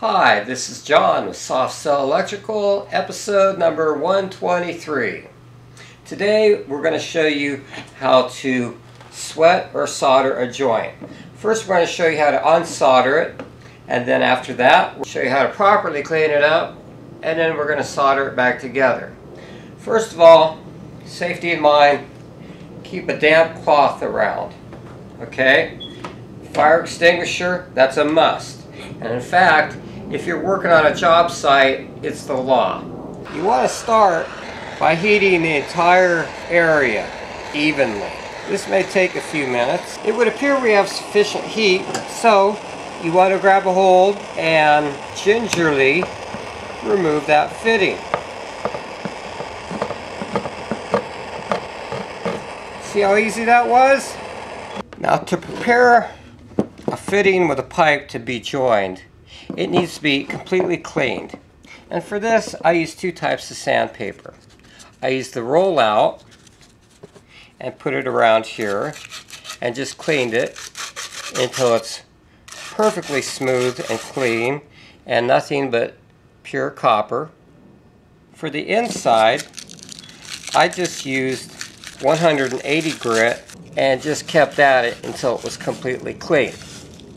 Hi, this is John with Soft Cell Electrical, episode number 123. Today we're going to show you how to sweat or solder a joint. First we're going to show you how to unsolder it, and then after that we'll show you how to properly clean it up, and then we're going to solder it back together. First of all, safety in mind, keep a damp cloth around. Okay? Fire extinguisher, that's a must. And in fact, if you're working on a job site, it's the law. You want to start by heating the entire area evenly. This may take a few minutes. It would appear we have sufficient heat, so you want to grab a hold and gingerly remove that fitting. See how easy that was? Now to prepare a fitting with a pipe to be joined, it needs to be completely cleaned. And for this, I use two types of sandpaper. I use the rollout and put it around here and just cleaned it until it's perfectly smooth and clean and nothing but pure copper. For the inside, I just used 180 grit and just kept at it until it was completely clean.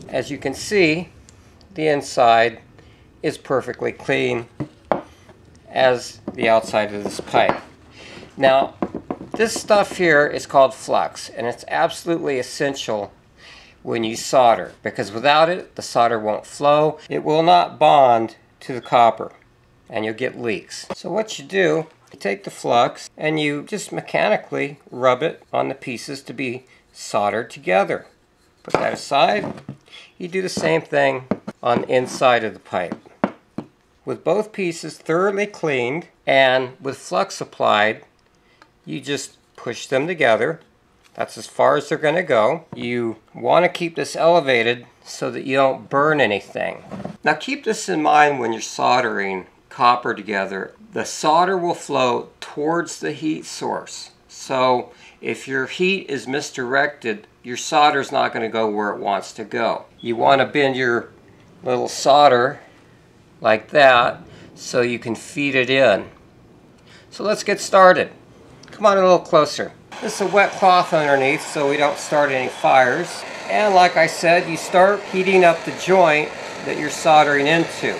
As you can see, the inside is perfectly clean as the outside of this pipe. Now, this stuff here is called flux, and it's absolutely essential when you solder, because without it, the solder won't flow. It will not bond to the copper, and you'll get leaks. So what you do, you take the flux and you just mechanically rub it on the pieces to be soldered together. Put that aside. You do the same thing on the inside of the pipe. With both pieces thoroughly cleaned and with flux applied, you just push them together. That's as far as they're going to go. You want to keep this elevated so that you don't burn anything. Now keep this in mind when you're soldering copper together. The solder will flow towards the heat source. So if your heat is misdirected, your solder is not going to go where it wants to go. You want to bend your little solder like that so you can feed it in. So let's get started. Come on a little closer. This is a wet cloth underneath so we don't start any fires. And like I said, you start heating up the joint that you're soldering into.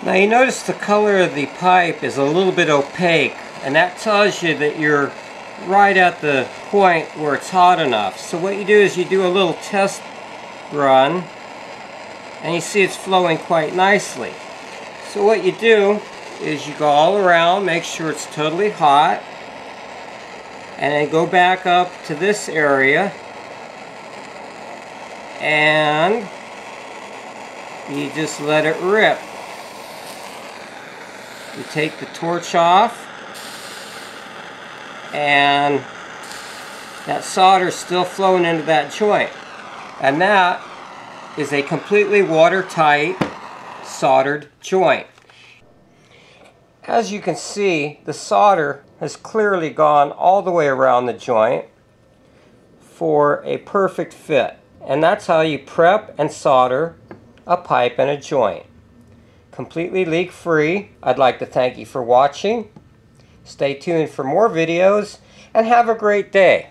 Now you notice the color of the pipe is a little bit opaque, and that tells you that you're right at the point where it's hot enough. So what you do is you do a little test run, and you see it's flowing quite nicely. So what you do is you go all around, make sure it's totally hot, and then go back up to this area, and you just let it rip. You take the torch off, and that solder is still flowing into that joint. And that is a completely watertight soldered joint. As you can see, the solder has clearly gone all the way around the joint for a perfect fit. And that's how you prep and solder a pipe and a joint. Completely leak-free. I'd like to thank you for watching. Stay tuned for more videos, and have a great day.